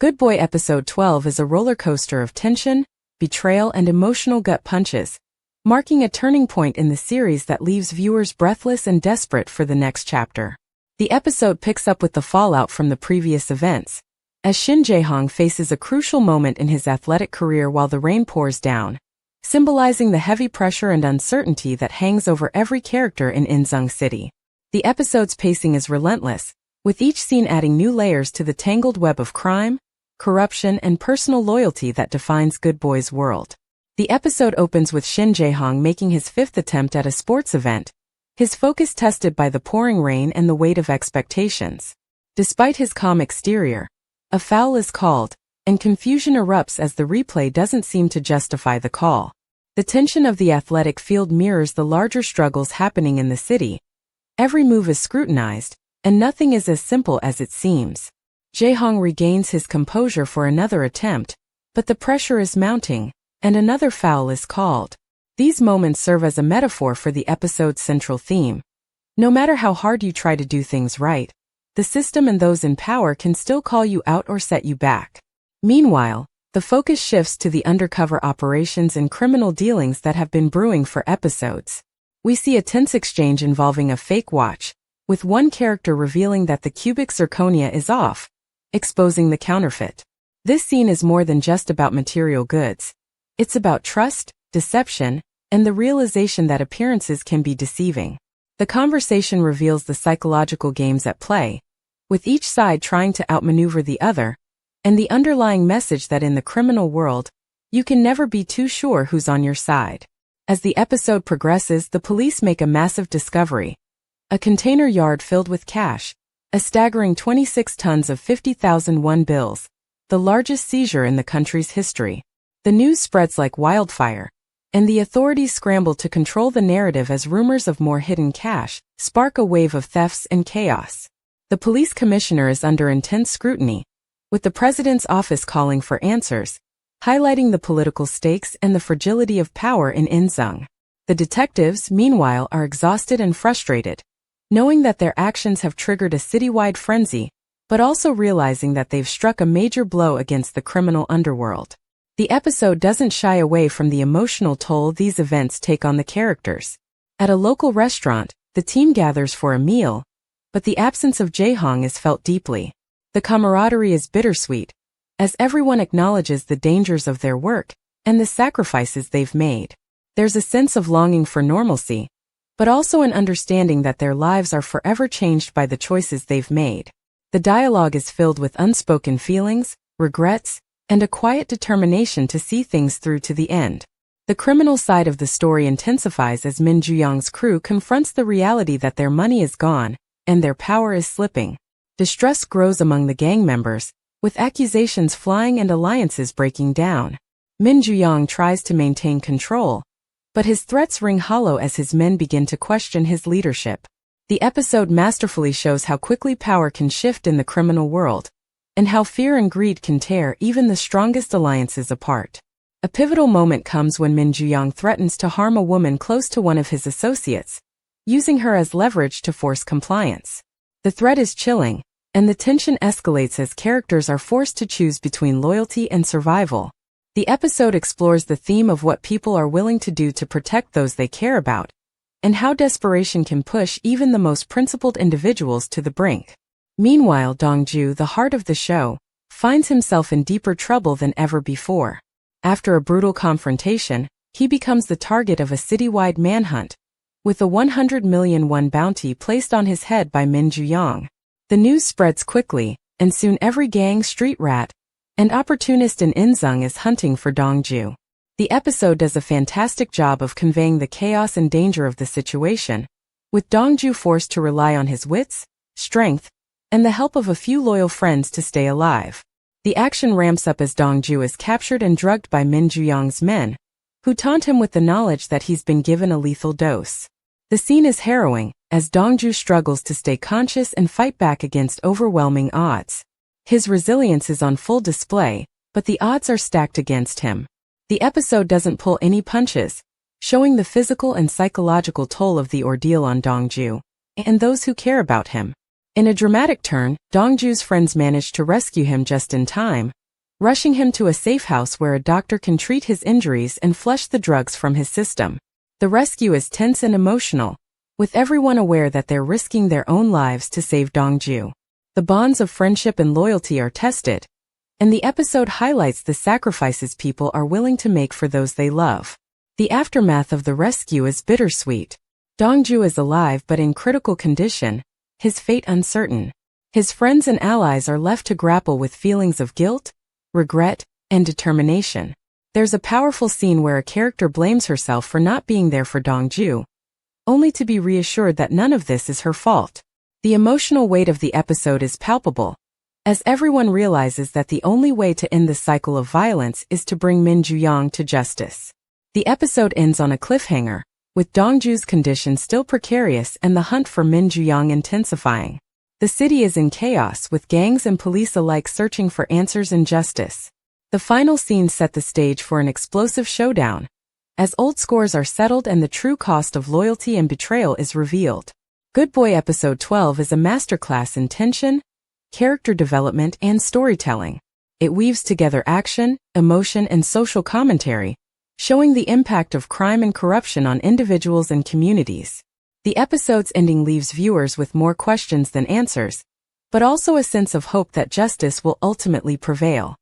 Good Boy Episode 12 is a roller coaster of tension, betrayal, and emotional gut punches, marking a turning point in the series that leaves viewers breathless and desperate for the next chapter. The episode picks up with the fallout from the previous events, as Ju-yeong faces a crucial moment in his athletic career while the rain pours down, symbolizing the heavy pressure and uncertainty that hangs over every character in Inzung City. The episode's pacing is relentless, with each scene adding new layers to the tangled web of crime, corruption, and personal loyalty that defines Good Boy's world. The episode opens with Ju-yeong making his fifth attempt at a sports event, his focus tested by the pouring rain and the weight of expectations. Despite his calm exterior, a foul is called, and confusion erupts as the replay doesn't seem to justify the call. The tension of the athletic field mirrors the larger struggles happening in the city. Every move is scrutinized, and nothing is as simple as it seems. Ju-yeong regains his composure for another attempt, but the pressure is mounting, and another foul is called. These moments serve as a metaphor for the episode's central theme. No matter how hard you try to do things right, the system and those in power can still call you out or set you back. Meanwhile, the focus shifts to the undercover operations and criminal dealings that have been brewing for episodes. We see a tense exchange involving a fake watch, with one character revealing that the cubic zirconia is off, exposing the counterfeit. This scene is more than just about material goods. It's about trust, deception, and the realization that appearances can be deceiving. The conversation reveals the psychological games at play, with each side trying to outmaneuver the other, and the underlying message that in the criminal world, you can never be too sure who's on your side. As the episode progresses, the police make a massive discovery: a container yard filled with cash, a staggering 26 tons of 50,000 won bills, the largest seizure in the country's history. The news spreads like wildfire, and the authorities scramble to control the narrative as rumors of more hidden cash spark a wave of thefts and chaos. The police commissioner is under intense scrutiny, with the president's office calling for answers, highlighting the political stakes and the fragility of power in Inzung. The detectives, meanwhile, are exhausted and frustrated, knowing that their actions have triggered a citywide frenzy, but also realizing that they've struck a major blow against the criminal underworld. The episode doesn't shy away from the emotional toll these events take on the characters. At a local restaurant, the team gathers for a meal, but the absence of Ju-yeong is felt deeply. The camaraderie is bittersweet, as everyone acknowledges the dangers of their work and the sacrifices they've made. There's a sense of longing for normalcy, but also an understanding that their lives are forever changed by the choices they've made. The dialogue is filled with unspoken feelings, regrets, and a quiet determination to see things through to the end. The criminal side of the story intensifies as Ju-yeong's crew confronts the reality that their money is gone, and their power is slipping. Distrust grows among the gang members, with accusations flying and alliances breaking down. Ju-yeong tries to maintain control, but his threats ring hollow as his men begin to question his leadership. The episode masterfully shows how quickly power can shift in the criminal world, and how fear and greed can tear even the strongest alliances apart. A pivotal moment comes when Ju-yeong threatens to harm a woman close to one of his associates, using her as leverage to force compliance. The threat is chilling, and the tension escalates as characters are forced to choose between loyalty and survival. The episode explores the theme of what people are willing to do to protect those they care about, and how desperation can push even the most principled individuals to the brink. Meanwhile, Dong-ju, the heart of the show, finds himself in deeper trouble than ever before. After a brutal confrontation, he becomes the target of a citywide manhunt, with a 100 million won bounty placed on his head by Ju-yeong. The news spreads quickly, and soon every gang, street rat, and opportunist in Inzung is hunting for Dong-ju. The episode does a fantastic job of conveying the chaos and danger of the situation, with Dong-ju forced to rely on his wits, strength, and the help of a few loyal friends to stay alive. The action ramps up as Dong-ju is captured and drugged by Ju-yeong's men, who taunt him with the knowledge that he's been given a lethal dose. The scene is harrowing, as Dong-ju struggles to stay conscious and fight back against overwhelming odds. His resilience is on full display, but the odds are stacked against him. The episode doesn't pull any punches, showing the physical and psychological toll of the ordeal on Dong-ju, and those who care about him. In a dramatic turn, Dong-ju's friends manage to rescue him just in time, rushing him to a safe house where a doctor can treat his injuries and flush the drugs from his system. The rescue is tense and emotional, with everyone aware that they're risking their own lives to save Dong-ju. The bonds of friendship and loyalty are tested, and the episode highlights the sacrifices people are willing to make for those they love. The aftermath of the rescue is bittersweet. Dong-ju is alive but in critical condition, his fate uncertain. His friends and allies are left to grapple with feelings of guilt, regret, and determination. There's a powerful scene where a character blames herself for not being there for Dong-ju, only to be reassured that none of this is her fault. The emotional weight of the episode is palpable, as everyone realizes that the only way to end this cycle of violence is to bring Ju-yeong to justice. The episode ends on a cliffhanger, with Dong-ju's condition still precarious and the hunt for Ju-yeong intensifying. The city is in chaos, with gangs and police alike searching for answers and justice. The final scene set the stage for an explosive showdown, as old scores are settled and the true cost of loyalty and betrayal is revealed. Good Boy Episode 12 is a masterclass in tension, character development, and storytelling. It weaves together action, emotion, and social commentary, showing the impact of crime and corruption on individuals and communities. The episode's ending leaves viewers with more questions than answers, but also a sense of hope that justice will ultimately prevail.